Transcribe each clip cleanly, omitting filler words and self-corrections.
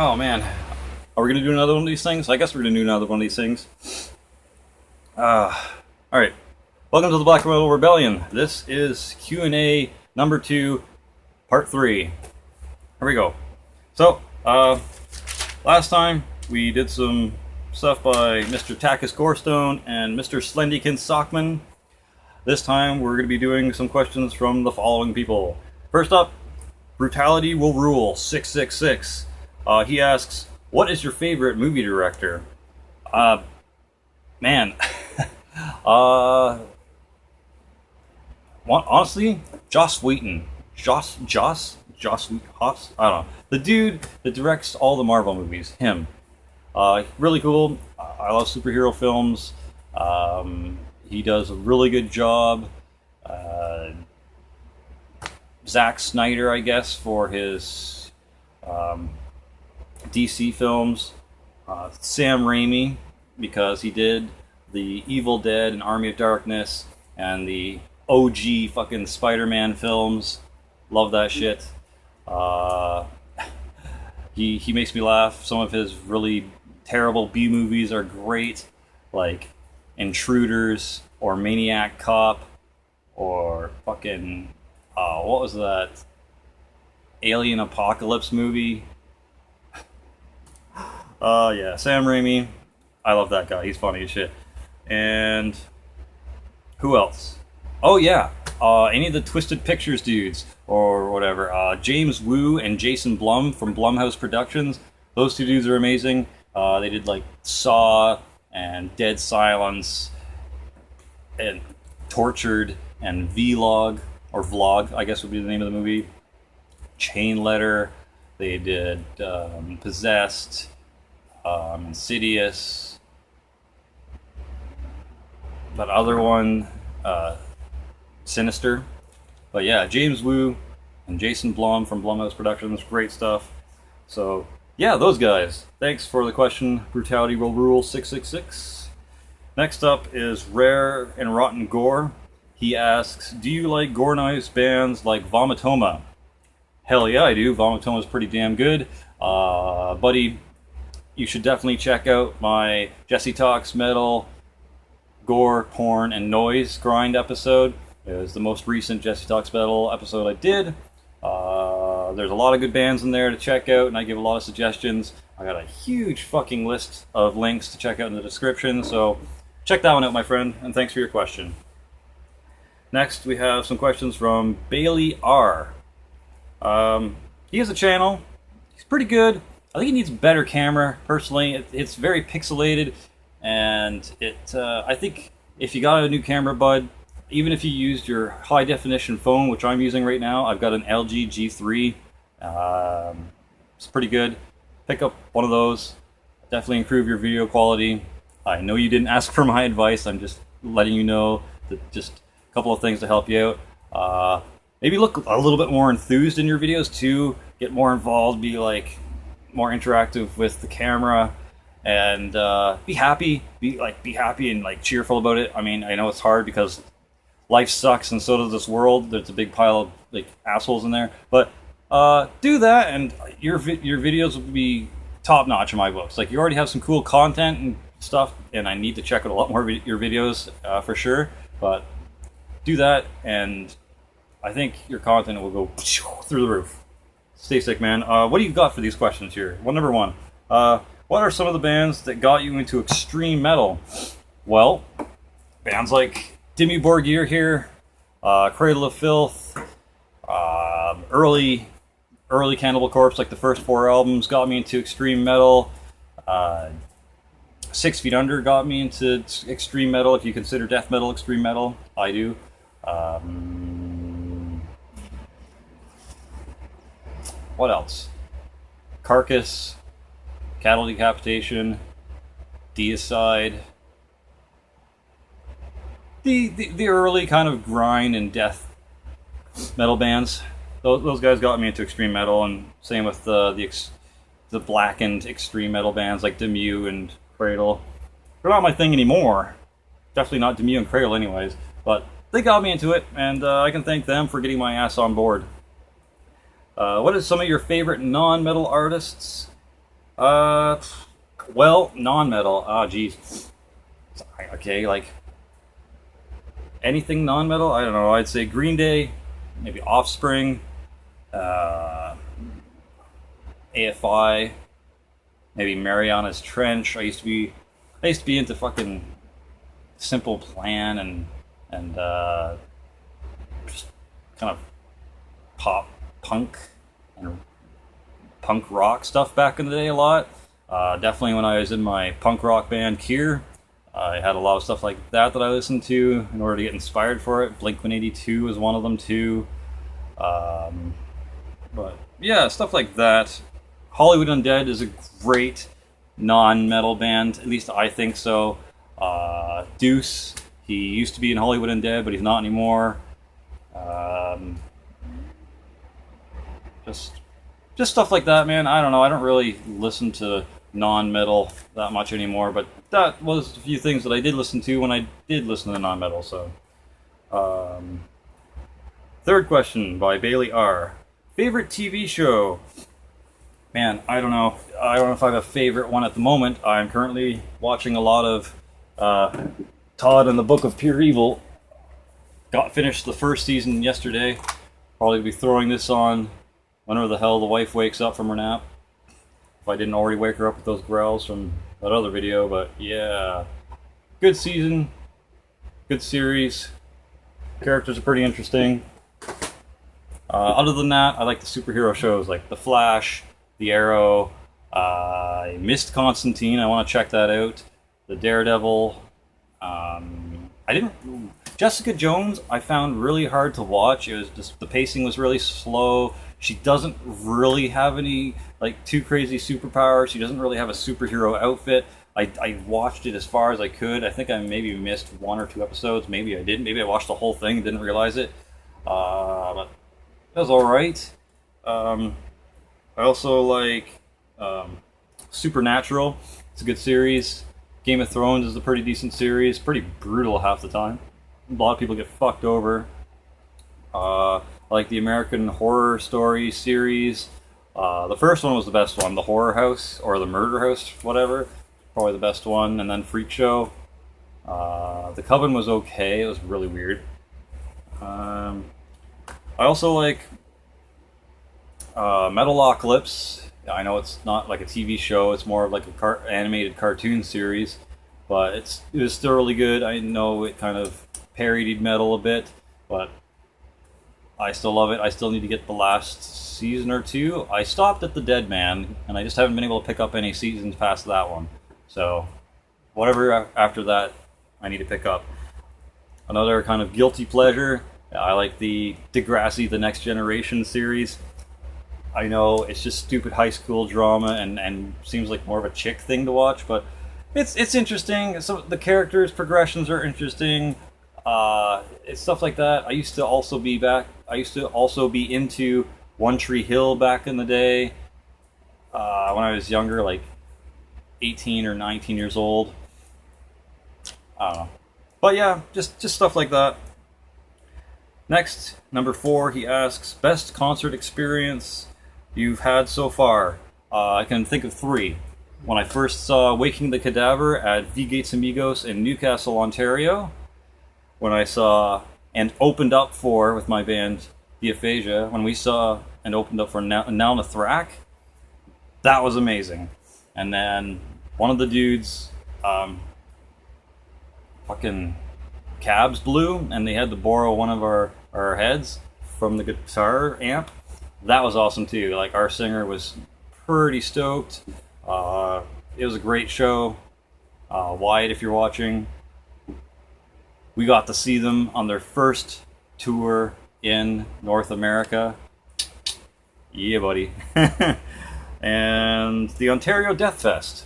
Oh man, are we gonna do another one of these things? I guess we're gonna do another one of these things. Uh, all right. Welcome to the Black Metal Rebellion. This is Q&A number 2, part 3. Here we go. So, last time we did some stuff by Mr. Takis Gorestone and Mr. Slendykin Sockman. This time we're going to be doing some questions from the following people. First up, Brutality Will Rule 666. He asks, what is your favorite movie director? Man. Honestly, Joss Whedon. Joss Whedon. I don't know. The dude that directs all the Marvel movies. Him. Really cool. I love superhero films. He does a really good job. Zack Snyder, I guess, for his DC films. Sam Raimi, because he did the Evil Dead and Army of Darkness and the OG fucking Spider-Man films. Love that shit. He makes me laugh. Some of his really terrible B movies are great, like Intruders or Maniac Cop or fucking what was that Alien Apocalypse movie? Yeah, Sam Raimi. I love that guy. He's funny as shit. And who else? Oh yeah, any of the Twisted Pictures dudes or whatever. James Woo and Jason Blum from Blumhouse Productions. Those two dudes are amazing. They did like Saw and Dead Silence and Tortured and Vlog, or Vlog, I guess would be the name of the movie. Chain Letter. They did Possessed, Insidious. That other one, Sinister. But yeah, James Woo and Jason Blum from Blumhouse Productions, great stuff. So yeah, those guys. Thanks for the question, Brutality Will Rule 666. Next up is Rare and Rotten Gore. He asks, do you like gore knives bands like Vomitoma? Hell yeah, I do. Vomitoma's pretty damn good. Buddy, you should definitely check out my Jesse Talks Metal, Gore, Porn, and Noise Grind episode. It was the most recent Jesse Talks Metal episode I did. There's a lot of good bands in there to check out, and I give a lot of suggestions. I got a huge fucking list of links to check out in the description, so check that one out, my friend, and thanks for your question. Next, we have some questions from Bailey R. He has a channel. He's pretty good. I think he needs a better camera, personally. It's very pixelated, and I think if you got a new camera, bud, even if you used your high definition phone, which I'm using right now, I've got an LG G3. It's pretty good. Pick up one of those. Definitely improve your video quality. I know you didn't ask for my advice. I'm just letting you know that just a couple of things to help you out. Maybe look a little bit more enthused in your videos too. Get more involved. Be like more interactive with the camera. And be happy. Be happy and like cheerful about it. I mean, I know it's hard because life sucks, and so does this world. There's a big pile of like assholes in there. But do that, and your videos will be top notch in my books. Like, you already have some cool content and stuff, and I need to check out a lot more your videos for sure. But do that, and I think your content will go through the roof. Stay sick, man. What do you got for these questions here? Number one. What are some of the bands that got you into extreme metal? Well, bands like Dimmu Borgir here, Cradle of Filth, early Cannibal Corpse, like the first 4 albums, got me into extreme metal. 6 Feet Under got me into extreme metal, if you consider death metal extreme metal. I do. What else? Carcass, Cattle Decapitation, Deicide. The early kind of grind and death metal bands. Those guys got me into extreme metal, and same with the blackened extreme metal bands like Dimmu and Cradle. They're not my thing anymore. Definitely not Dimmu and Cradle anyways, but they got me into it, and I can thank them for getting my ass on board. What are some of your favorite non-metal artists? Uh, well, non-metal. Ah, geez. Okay, like anything non-metal. I don't know. I'd say Green Day, maybe Offspring, uh, AFI, maybe Mariana's Trench. I used to be into fucking Simple Plan and just kind of pop punk and punk rock stuff back in the day a lot. Definitely when I was in my punk rock band Kier, I had a lot of stuff like that I listened to in order to get inspired for it. Blink-182 was one of them too. But yeah, stuff like that. Hollywood Undead is a great non-metal band, at least I think so. Deuce, he used to be in Hollywood Undead, but he's not anymore. Just stuff like that, man. I don't know. I don't really listen to non-metal that much anymore, but that was a few things that I did listen to when I did listen to non-metal. So, third question by Bailey R. Favorite TV show? Man, I don't know. I don't know if I have a favorite one at the moment. I'm currently watching a lot of Todd and the Book of Pure Evil. Got finished the first season yesterday. Probably be throwing this on whenever the hell the wife wakes up from her nap. If I didn't already wake her up with those growls from that other video, but yeah. Good season. Good series. Characters are pretty interesting. Other than that, I like the superhero shows like The Flash, The Arrow. I missed Constantine. I want to check that out. The Daredevil. Jessica Jones, I found really hard to watch. It was just the pacing was really slow. She doesn't really have any like too crazy superpowers. She doesn't really have a superhero outfit. I watched it as far as I could. I think I maybe missed one or two episodes. Maybe I didn't. Maybe I watched the whole thing, didn't realize it. But that was all right. I also like Supernatural. It's a good series. Game of Thrones is a pretty decent series. Pretty brutal half the time. A lot of people get fucked over. I like the American Horror Story series. The first one was the best one. The Horror House, or the Murder House, whatever. Probably the best one. And then Freak Show. The Coven was okay. It was really weird. I also like Metalocalypse. I know it's not like a TV show. It's more of like a animated cartoon series. But it was still really good. I know it kind of parodied metal a bit. But I still love it. I still need to get the last season or two. I stopped at The Dead Man, and I just haven't been able to pick up any seasons past that one. So, whatever after that, I need to pick up. Another kind of guilty pleasure, I like the Degrassi The Next Generation series. I know it's just stupid high school drama and seems like more of a chick thing to watch, but it's interesting. So the characters' progressions are interesting. It's stuff like that. I used to also be into One Tree Hill back in the day. When I was younger, like 18 or 19 years old. I don't know. But yeah, just stuff like that. Next, number 4, he asks, best concert experience you've had so far? I can think of 3. When I first saw Waking the Cadaver at V Gates Amigos in Newcastle, Ontario. When I saw and opened up for, with my band, The Aphasia, when we saw and opened up for Nalna Thrak, that was amazing. And then one of the dudes, fucking cabs blew, and they had to borrow one of our heads from the guitar amp. That was awesome too. Like, our singer was pretty stoked. It was a great show. Wyatt, if you're watching, we got to see them on their first tour in North America. Yeah, buddy. And the Ontario Death Fest,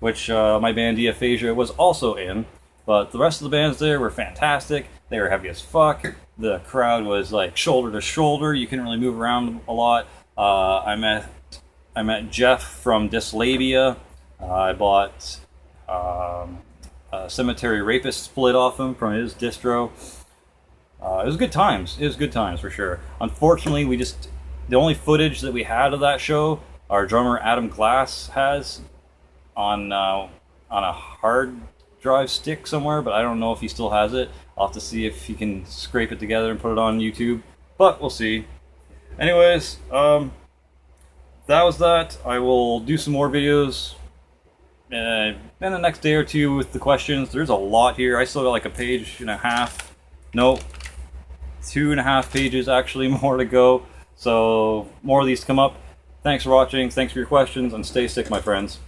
which my band The Aphasia was also in. But the rest of the bands there were fantastic. They were heavy as fuck. The crowd was like shoulder to shoulder. You couldn't really move around a lot. I met Jeff from Dyslabia. I bought a Cemetery Rapist split off him from his distro. It was good times. It was good times for sure. Unfortunately, the only footage that we had of that show our drummer Adam Glass has on a hard drive stick somewhere, but I don't know if he still has it. I'll have to see if he can scrape it together and put it on YouTube, but we'll see. Anyways, that was that. I will do some more videos in the next day or two with the questions. There's a lot here. I still got like a page and a half. Nope. 2.5 pages actually more to go. So more of these to come up. Thanks for watching. Thanks for your questions, and stay sick, my friends.